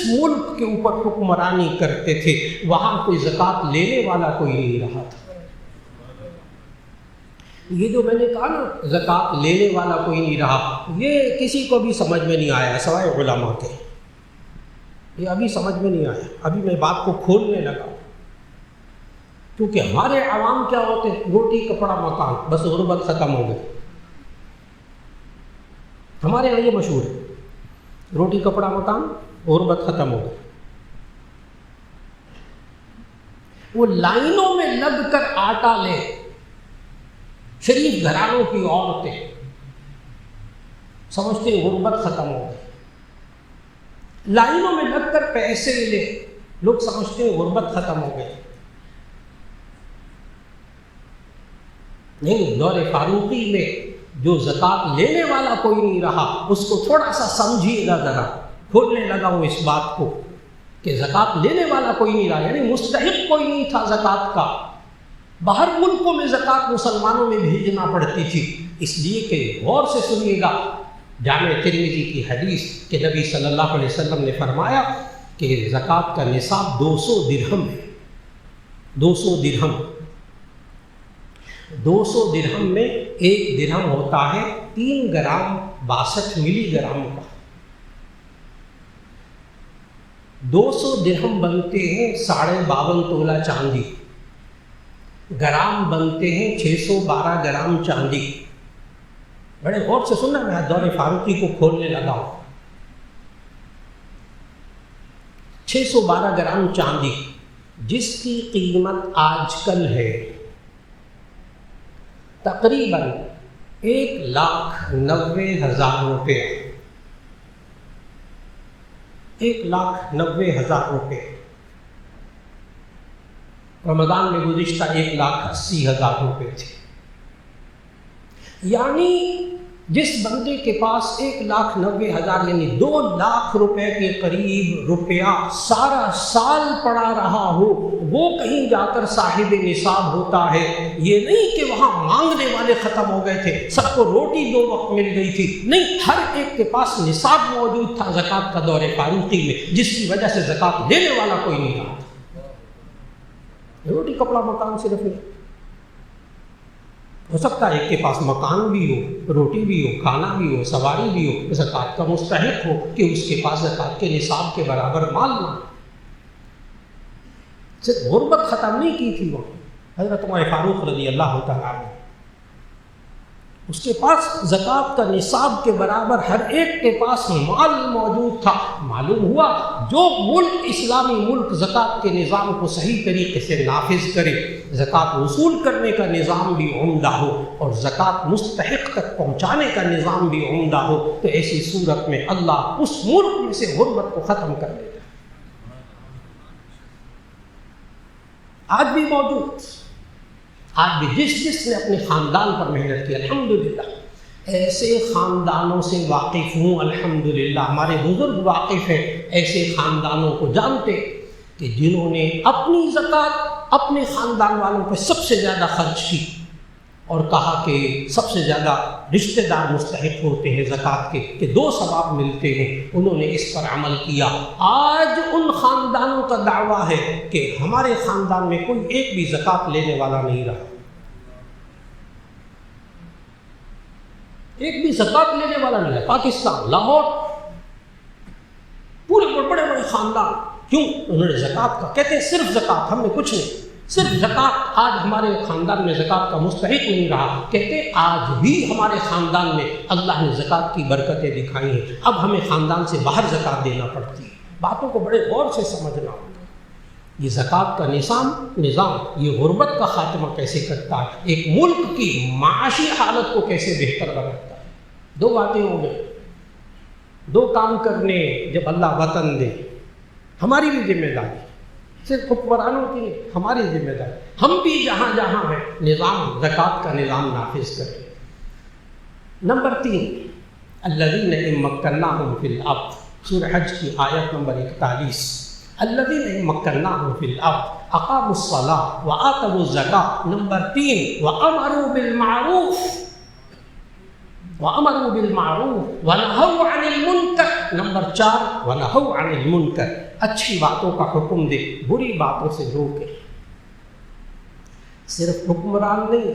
ملک کے اوپر حکمرانی کرتے تھے وہاں کوئی زکوٰۃ لینے والا کوئی نہیں رہا تھا۔ یہ جو میں نے کہا نا زکوٰۃ لینے والا کوئی نہیں رہا، یہ کسی کو بھی سمجھ میں نہیں آیا سوائے علماء کے، یہ ابھی سمجھ میں نہیں آیا، ابھی میں بات کو کھولنے لگا، کیونکہ ہمارے عوام کیا ہوتے ہیں، روٹی کپڑا مکان، بس غربت ختم ہو گئی۔ ہمارے یہاں یہ مشہور ہے، روٹی کپڑا مکان، غربت ختم ہو گئی۔ وہ لائنوں میں لگ کر آٹا لے، شریف گھرانوں کی عورتیں سمجھتے ہیں غربت ختم ہو گئی، لائنوں میں لگ کر پیسے لے، لوگ سمجھتے ہیں غربت ختم ہو گئی۔ نہیں، دور فاروقی میں جو زکوٰۃ لینے والا کوئی نہیں رہا، اس کو تھوڑا سا سمجھیے گا، ذرا کھولنے لگا ہوں اس بات کو کہ زکوٰۃ لینے والا کوئی نہیں رہا، یعنی مستحق کوئی نہیں تھا زکوٰۃ کا۔ باہر ملکوں میں زکوٰۃ مسلمانوں میں بھیجنا پڑتی تھی، اس لیے کہ غور سے سنیے گا، جامع ترمذی کی حدیث کہ نبی صلی اللہ علیہ وسلم نے فرمایا کہ زکوٰۃ کا نصاب 200 درہم ہے، 200 درہم 200 درہم میں 1 درہم ہوتا ہے 3 گرام 62 ملی گرام کا، 200 درہم بنتے ہیں 52.5 تولہ چاندی، گرام بنتے ہیں 612 گرام چاندی۔ بڑے غور سے سننا، میں دور فاروقی کو کھولنے لگا ہوں۔ 612 گرام چاندی جس کی قیمت آج کل ہے تقریباً 1,90,000 روپے، 1,90,000 روپے۔ رمضان میں گزشتہ 1,80,000 روپے تھے، یعنی جس بندے کے پاس 1,90,000 یعنی 2 لاکھ روپے کے قریب روپیہ سارا سال پڑا رہا ہو، وہ کہیں جا کر صاحب نصاب ہوتا ہے۔ یہ نہیں کہ وہاں مانگنے والے ختم ہو گئے تھے، سب کو روٹی 2 وقت مل گئی تھی، نہیں، ہر ایک کے پاس نصاب موجود تھا زکوٰۃ کا دور فاروقی میں، جس کی وجہ سے زکوٰۃ دینے والا کوئی نہیں رہا تھا۔ روٹی کپڑا مکان صرف نہیں، ہو سکتا ہے ایک کے پاس مکان بھی ہو، روٹی بھی ہو، کھانا بھی ہو، سواری بھی ہو، زکوٰۃ کا مستحق ہو کہ اس کے پاس زکوٰۃ کے نصاب کے برابر مال نہ، صرف غربت ختم نہیں کی تھی وہ حضرت عمر فاروق رضی اللہ تعالیٰ عنہ، اس کے پاس زکوٰۃ کا نصاب کے برابر ہر ایک کے پاس مال موجود تھا۔ معلوم ہوا جو ملک اسلامی ملک زکوٰۃ کے نظام کو صحیح طریقے سے نافذ کرے، زکوٰۃ وصول کرنے کا نظام بھی عمدہ ہو اور زکوٰۃ مستحق تک پہنچانے کا نظام بھی عمدہ ہو، تو ایسی صورت میں اللہ اس ملک میں سے غربت کو ختم کر دیتا ہے۔ آج بھی موجود، آج بھی جس نے اپنے خاندان پر محنت کی، الحمدللہ ایسے خاندانوں سے واقف ہوں، الحمدللہ ہمارے بزرگ واقف ہیں، ایسے خاندانوں کو جانتے کہ جنہوں نے اپنی زکوٰۃ اپنے خاندان والوں پہ سب سے زیادہ خرچ کی اور کہا کہ سب سے زیادہ رشتہ دار مستحق ہوتے ہیں زکوٰۃ کے کہ 2 ثواب ملتے ہیں، انہوں نے اس پر عمل کیا۔ آج ان خاندانوں کا دعویٰ ہے کہ ہمارے خاندان میں کوئی ایک بھی زکوٰۃ لینے والا نہیں رہا، ایک بھی زکوٰۃ لینے والا نہیں رہا۔ پاکستان، لاہور، پورے بڑے بڑے خاندان، کیوں؟ انہوں نے زکوٰۃ کا، کہتے ہیں صرف زکوٰۃ، ہم نے کچھ نہیں، صرف زکوٰۃ۔ آج ہمارے خاندان میں زکوٰۃ کا مستحق نہیں رہا، کہتے آج بھی ہمارے خاندان میں اللہ نے زکوٰۃ کی برکتیں دکھائی ہیں، اب ہمیں خاندان سے باہر زکوٰۃ دینا پڑتی ہے۔ باتوں کو بڑے غور سے سمجھنا ہوگا۔ یہ زکوٰۃ کا نظام یہ غربت کا خاتمہ کیسے کرتا ہے، ایک ملک کی معاشی حالت کو کیسے بہتر بناتا ہے۔ 2 باتیں ہو گئی، 2 کام کرنے جب اللہ وطن دے، ہماری بھی ذمہ داری، صرف حکمرانوں کی نہیں، ہماری ذمہ داری، ہم بھی جہاں جہاں ہیں نظام زکوٰۃ کا نظام نافذ کریں۔ نمبر 3، الذین ان مکناہم فی الارض، سورہ حج کی آیت نمبر 41، الذین ان مکناہم فی الارض اقاموا الصلاۃ وآتوا الزکاۃ۔ نمبر 3، وامروا بالمعروف ونہوا عن المنکر۔ نمبر 4، ونہوا عن المنکر، اچھی باتوں کا حکم دے، بری باتوں سے روکے۔ صرف حکمران نہیں،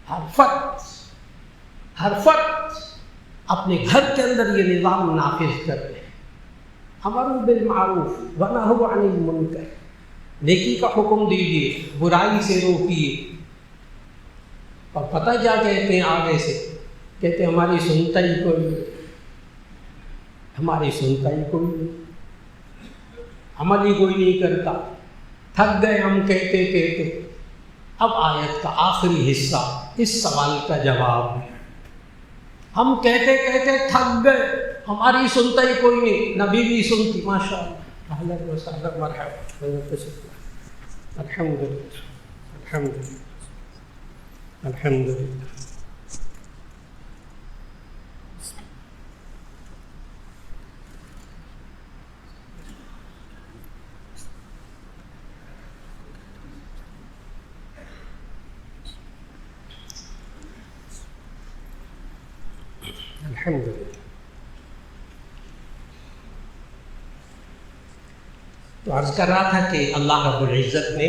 ہر فرد اپنے گھر کے اندر یہ نظام نافذ کر لے۔ امروا بالمعروف ونہوا عن المنکر، نیکی کا حکم دیجیے، برائی سے روکیے۔ اور پتہ کیا کہتے ہیں آگے سے؟ کہتے ہیں ہماری سنتا ہی کوئی نہیں، ہماری سنتا ہی کوئی نہیں، عمل ہی کوئی نہیں کرتا، تھک گئے ہم کہتے کہتے۔ اب آیت کا آخری حصہ اس سوال کا جواب ہے۔ ہم کہتے کہتے تھک گئے، ہماری سنتا ہی کوئی نہیں، نبی بھی سنتی، ماشاء اللہ، اہلا وسہلا، مرحبا، الحمدللہ الحمدللہ الحمدللہ۔ الحمدللہ۔ تو عرض کر رہا تھا کہ اللہ رب العزت نے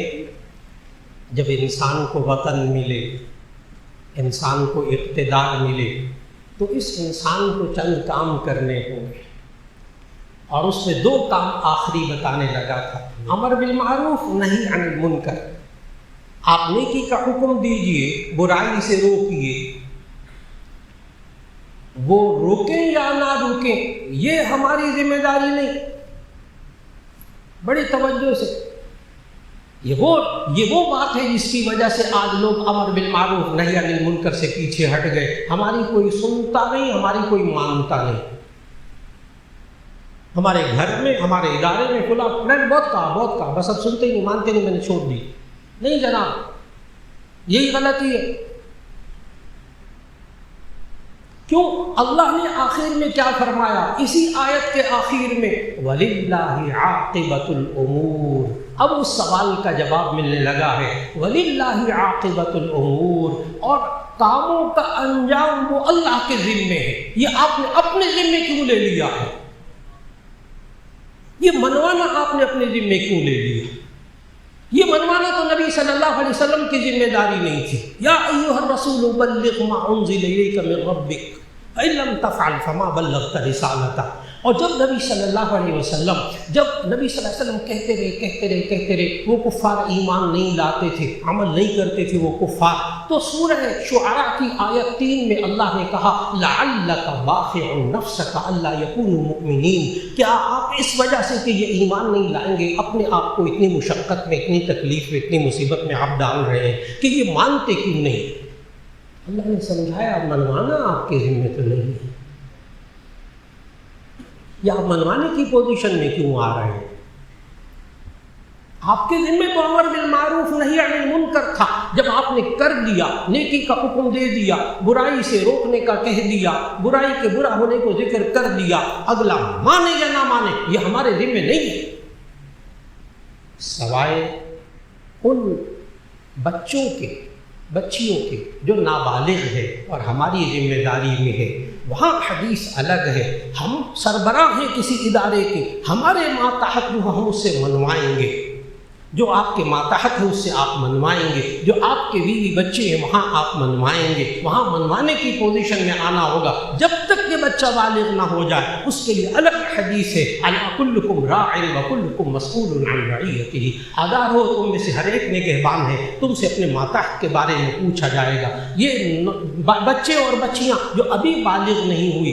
جب انسان کو وطن ملے، انسان کو اقتدار ملے، تو اس انسان کو چند کام کرنے ہوں گے، اور اس میں 2 کام آخری بتانے لگا تھا، امر بالمعروف نہی عن المنکر۔ آپ نیکی کا حکم دیجئے، برائی سے روکیے۔ وہ روکیں یا نہ روکیں یہ ہماری ذمہ داری نہیں۔ بڑی توجہ سے، یہ وہ بات ہے جس کی وجہ سے آج لوگ امر بالمعروف نہی عن المنکر سے پیچھے ہٹ گئے۔ ہماری کوئی سنتا نہیں، ہماری کوئی مانتا نہیں۔ ہمارے گھر میں، ہمارے ادارے میں کھلا، میں نے بہت کہا، بس اب سنتے ہی نہیں، مانتے نہیں، میں نے چھوڑ دی۔ نہیں جناب، یہی غلطی ہے۔ کیوں؟ اللہ نے آخر میں کیا فرمایا اسی آیت کے آخر میں؟ وَلِلَّهِ عَاقِبَةُ الْأُمُورِ۔ اب اس سوال کا جواب ملنے لگا ہے، وَلِلَّهِ عَاقِبَةُ الْأُمُورِ، اور کاموں کا انجام وہ اللہ کے ذمے ہے۔ یہ آپ نے اپنے ذمے کیوں لے لیا ہے؟ یہ منوانا آپ نے اپنے ذمے کیوں لے لیا؟ یہ منوانا تو نبی صلی اللہ علیہ وسلم کی ذمہ داری نہیں تھی۔ یا ایھا الرسول بلغ ما انزل الیک من ربک فإن لم تفعل فما بلغت رسالتہ۔ اور جب نبی صلی اللہ علیہ وسلم کہتے رہے وہ کفار ایمان نہیں لاتے تھے، عمل نہیں کرتے تھے وہ کفار، تو سورہ شعراء کی آیت 3 میں اللہ نے کہا لعلک باخع نفسک الا یکونوا مؤمنین، کیا آپ اس وجہ سے کہ یہ ایمان نہیں لائیں گے اپنے آپ کو اتنی مشقت میں، اتنی تکلیف میں، اتنی مصیبت میں آپ ڈال رہے ہیں کہ یہ مانتے کیوں نہیں؟ اللہ نے سمجھایا منوانا آپ کے ذمہ تو نہیں ہے، یا آپ منوانے کی پوزیشن میں کیوں آ رہے ہیں؟ آپ کے ذمہ تو امر بالمعروف نہی عن المنکر تھا۔ جب آپ نے کر دیا، نیکی کا حکم دے دیا، برائی سے روکنے کا کہہ دیا، برائی کے برا ہونے کو ذکر کر دیا، اگلا مانے یا نہ مانے یہ ہمارے ذمہ نہیں ہے، سوائے ان بچیوں کے جو نابالغ ہے اور ہماری ذمہ داری میں ہے، وہاں حدیث الگ ہے۔ ہم سربراہ ہیں کسی ادارے کے، ہمارے ماتحت جو ہم اس سے منوائیں گے، جو آپ کے ماتحت ہے اس سے آپ منوائیں گے، جو آپ کے بیوی بچے ہیں وہاں آپ منوائیں گے، وہاں منوانے کی پوزیشن میں آنا ہوگا۔ جب تک کہ بچہ بالغ نہ ہو جائے اس کے لیے الگ حدیث ہے، الا کلکم راع وکلکم مسئول عن رعیتہ، آگاہ ہو تم میں سے ہر ایک نگہبان ہے، تم سے اپنے ماتحت کے بارے میں پوچھا جائے گا۔ یہ بچے اور بچیاں جو ابھی بالغ نہیں ہوئی،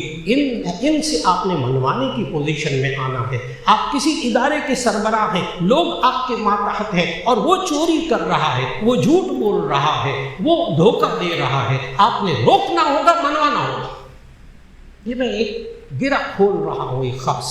ان سے آپ نے منوانے کی پوزیشن میں آنا ہے۔ آپ کسی ادارے کے سربراہ ہیں، لوگ آپ کے ماتحت ہے اور وہ چوری کر رہا ہے، وہ جھوٹ بول رہا ہے، وہ دھوکہ دے رہا ہے، آپ نے روکنا ہوگا، منوانا ہوگا۔ یہ میں ایک گرہ کھول رہا ہوں، ایک خاص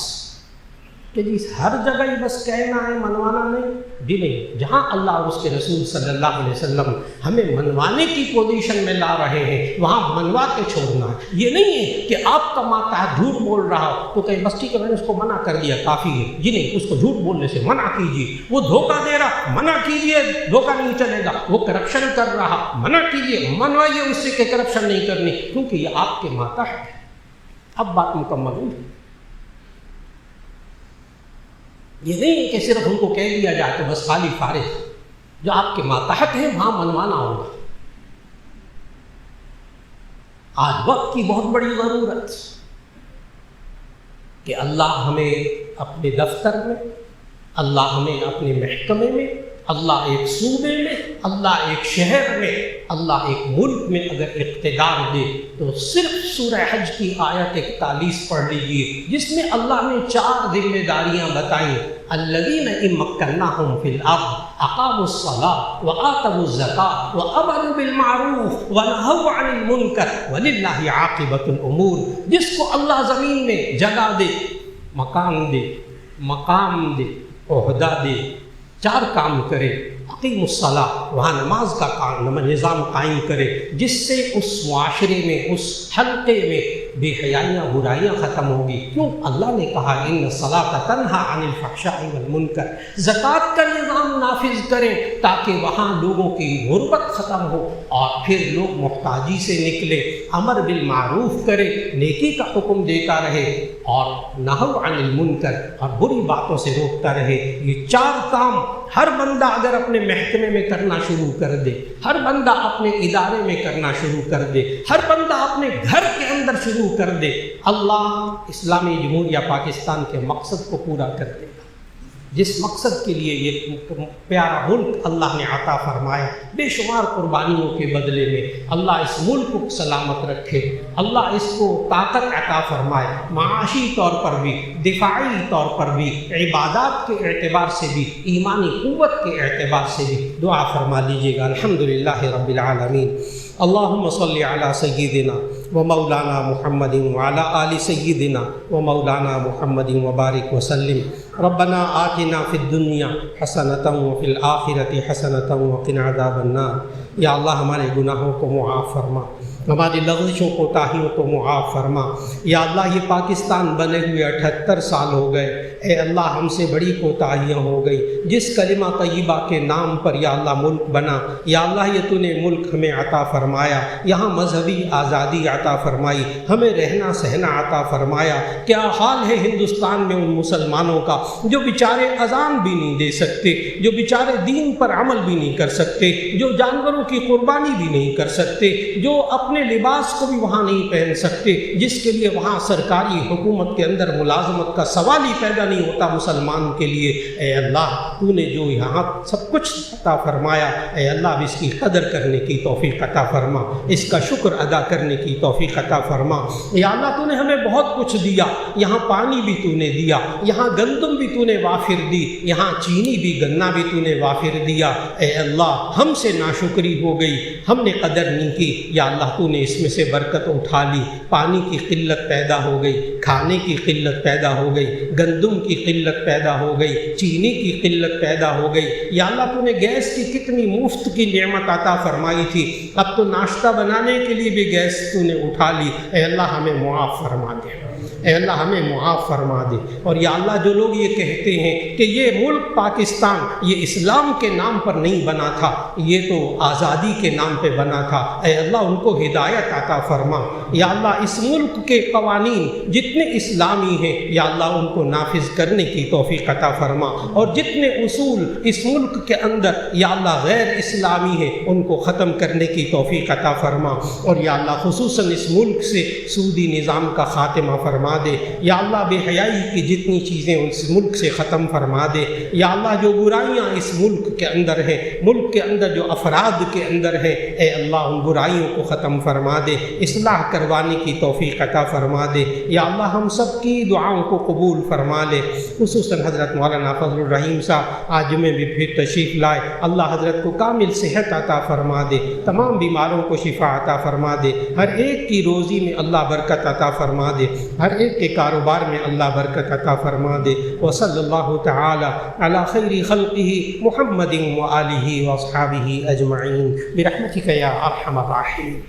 کہ جی ہر جگہ ہی بس کہنا ہے، منوانا نہیں، جی نہیں، جہاں اللہ اور اس کے رسول صلی اللہ علیہ وسلم ہمیں منوانے کی پوزیشن میں لا رہے ہیں وہاں منوا کے چھوڑنا ہے۔ یہ نہیں ہے کہ آپ کا ماتحت جھوٹ بول رہا ہو تو کہیں بس ٹھیک ہے میں نے اس کو منع کر دیا کافی ہے، جی نہیں، اس کو جھوٹ بولنے سے منع کیجیے، وہ دھوکہ دے رہا منع کیجیے، دھوکہ نہیں چلے گا، وہ کرپشن کر رہا منع کیجیے، منوائیے اس سے کہ کرپشن نہیں کرنی، کیونکہ یہ آپ کے ماتحت ہے۔ اب بات مکمل ہوئی۔ یہ نہیں کہ صرف ان کو کہہ دیا جائے تو بس خالی فارغ، جو آپ کے ماتحت ہیں وہاں منوانا ہوگا۔ آج وقت کی بہت بڑی ضرورت کہ اللہ ہمیں اپنے دفتر میں، اللہ ہمیں اپنے محکمے میں، اللہ ایک صوبے میں، اللہ ایک شہر میں، اللہ ایک ملک میں اگر اقتدار دے تو صرف سورہ حج کی آیت 41 پڑھ لیجئے، جس میں اللہ نے 4 ذمہ داریاں بتائیں۔ الذین ان مکناہم فی الارض اقاموا الصلاۃ وآتوا الزکاۃ وامروا بالمعروف ونہوا عن المنکر وللہ عاقبۃ الامور۔ جس کو اللہ زمین میں جگہ دے، مکان دے، مقام دے، عہدہ دے، 4 کام کرے، اقیم الصلاۃ، وہاں نماز کا نظام قائم کرے، جس سے اس معاشرے میں، اس حلقے میں بے حیائیاں، برائیاں ختم ہوگی۔ کیوں؟ اللہ نے کہا ان الصلاۃ تنہی عن الفحشاء والمنکر۔ زکوٰۃ کا نظام نافذ کریں تاکہ وہاں لوگوں کی غربت ختم ہو اور پھر لوگ محتاجی سے نکلے، امر بالمعروف کرے، نیکی کا حکم دیتا رہے، اور نہو عن المنکر، اور بری باتوں سے روکتا رہے۔ یہ 4 کام ہر بندہ اگر اپنے محکمے میں کرنا شروع کر دے، ہر بندہ اپنے ادارے میں کرنا شروع کر دے، ہر بندہ اپنے گھر کے اندر شروع کر دے، اللہ اسلامی جمہوریہ پاکستان کے مقصد کو پورا کر دے گا۔ جس مقصد کے لیے یہ پیارا ملک اللہ نے عطا فرمایا، بے شمار قربانیوں کے بدلے میں اللہ اس ملک کو سلامت رکھے، اللہ اس کو طاقت عطا فرمائے، معاشی طور پر بھی، دفاعی طور پر بھی، عبادات کے اعتبار سے بھی، ایمانی قوت کے اعتبار سے بھی دعا فرما لیجیے گا۔ الحمدللہ رب العالمین۔ اللہم صلی علی سیدنا و مولانا محمد وعلی آل سیدنا و مولانا محمد وبارک وسلم۔ ربنا آتنا فی الدنیا حسنۃ وفی الآخرۃ حسنۃ وقنا عذاب النار۔ یا اللہ ہمارے گناہوں کو معاف فرما، ہماری لغزشوں کوتاہیوں کو معاف فرما۔ یا اللہ یہ پاکستان بنے ہوئے 78 سال ہو گئے، اے اللہ ہم سے بڑی کوتاہیاں ہو گئی۔ جس کلمہ طیبہ کے نام پر یا اللہ ملک بنا، یا اللہ یہ تو نے ملک ہمیں عطا فرمایا، یہاں مذہبی آزادی عطا فرمائی، ہمیں رہنا سہنا عطا فرمایا۔ کیا حال ہے ہندوستان میں ان مسلمانوں کا جو بیچارے اذان بھی نہیں دے سکتے، جو بیچارے دین پر عمل بھی نہیں کر سکتے، جو جانوروں کی قربانی بھی نہیں کر سکتے، جو اپنے لباس کو بھی وہاں نہیں پہن سکتے، جس کے لیے وہاں سرکاری حکومت کے اندر ملازمت کا سوال ہی پیدا نہیں ہوتا مسلمان کے لیے۔ اے اللہ تو نے جو یہاں سب کچھ عطا فرمایا، اے اللہ اس کی قدر کرنے کی توفیق عطا فرما، اس کا شکر ادا کرنے کی توفیق عطا فرما۔ یا اللہ تو نے ہمیں بہت کچھ دیا، یہاں پانی بھی تو نے دیا، یہاں گندم بھی تو نے وافر دی، یہاں چینی بھی، گنا بھی تو نے وافر دیا۔ اے اللہ ہم سے ناشکری ہو گئی، ہم نے قدر نہیں کی، یا اللہ تو نے اس میں سے برکت اٹھا لی، پانی کی قلت پیدا ہو گئی، کھانے کی قلت پیدا ہو گئی، گندم کی قلت پیدا ہو گئی، چینی کی قلت پیدا ہو گئی۔ یا اللہ تو نے گیس کی کتنی مفت کی نعمت عطا فرمائی تھی، اب تو ناشتہ بنانے کے لیے بھی گیس تو نے اٹھا لی۔ اے اللہ ہمیں معاف فرما دے، اے اللہ ہمیں معاف فرما دے۔ اور یا اللہ جو لوگ یہ کہتے ہیں کہ یہ ملک پاکستان یہ اسلام کے نام پر نہیں بنا تھا، یہ تو آزادی کے نام پہ بنا تھا، اے اللہ ان کو ہدایت عطا فرما۔ یا اللہ اس ملک کے قوانین جتنے اسلامی ہیں یا اللہ ان کو نافذ کرنے کی توفیق عطا فرما، اور جتنے اصول اس ملک کے اندر یا اللہ غیر اسلامی ہیں ان کو ختم کرنے کی توفیق عطا فرما۔ اور یا اللہ خصوصاً اس ملک سے سودی نظام کا خاتمہ فرما دے، یا اللہ بے حیائی کی جتنی چیزیں اس ملک سے ختم فرما دے۔ یا اللہ جو برائیاں اس ملک کے اندر ہیں، ملک کے اندر جو افراد کے اندر ہیں، اے اللہ ان برائیوں کو ختم فرما دے، اصلاح کروانے کی توفیق عطا فرما دے۔ یا اللہ ہم سب کی دعاؤں کو قبول فرما لے، خصوصاً حضرت مولانا فضل الرحیم صاحب آج جمعے میں پھر تشریف لائے، اللہ حضرت کو کامل صحت عطا فرما دے، تمام بیماروں کو شفا عطا فرما دے، ہر ایک کی روزی میں اللہ برکت عطا فرما دے، ہر ایک کے کاروبار میں اللہ برکت عطا فرما دے۔ وصلی اللہ تعالی علی خیر خلقہ محمد وآلہ واصحابہ اجمعین برحمتک یا ارحم الراحمین۔